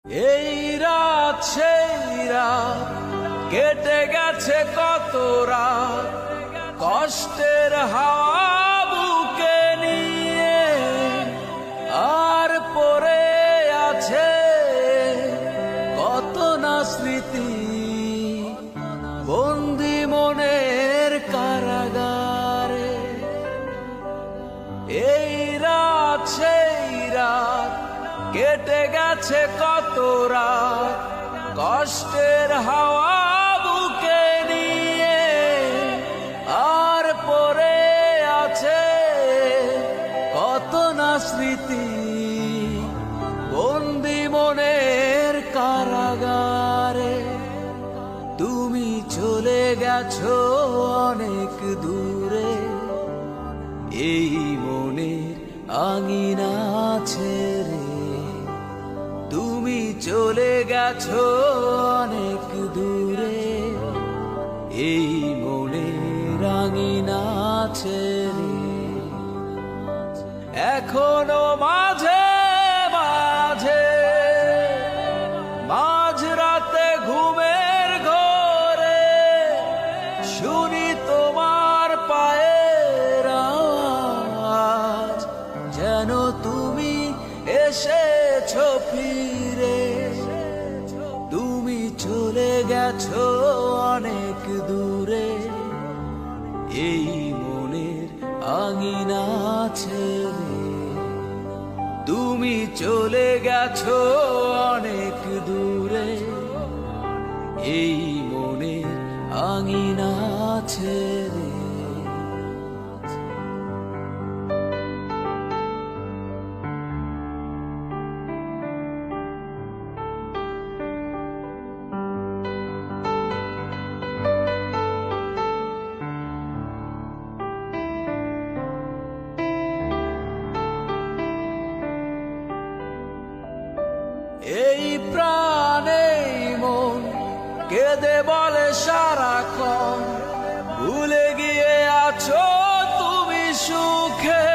এই রাত সেই রাত কেটে গেছে কত রাত কষ্টের হাওয়া বুকে নিয়ে আর পড়ে আছে কত না স্মৃতি বন্দি মনের কারাগারে। এই রাত সেই রাত কেটে গেছে কত রাত কষ্টের হাওয়া বুকে নিয়ে আর পড়ে আছে কত না স্মৃতি বন্দি মনের কারাগারে। তুমি চলে গেছো অনেক দূরে এই মনের আঙিনা ছেড়ে। তুমি চলে গেছো অনেক দূরে এই মনের আঙিনা ছেড়ে। এখনো মাঝে মাঝে মাঝরাতে ঘুমের ঘোরে শুনি তোমার পায়ের আওয়াজ, যেন তুমি এসেছো ফিরে। তুমি চলে গেছো অনেক দূরে এই মনের আঙিনা ছেড়ে। তুমি চলে গেছো অনেক দূরে এই মনের আঙিনা ছেড়ে। এই প্রাণে মন কেঁদে বলে সারাক্ষণ ভুলে গিয়ে আছো তুমি সুখে।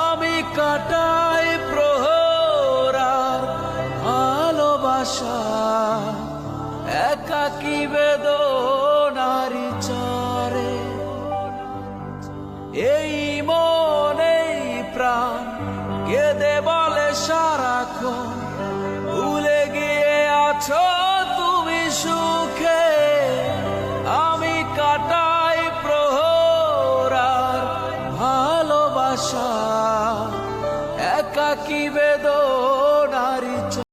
আমি কাটাই প্রহর আর ভালোবাসা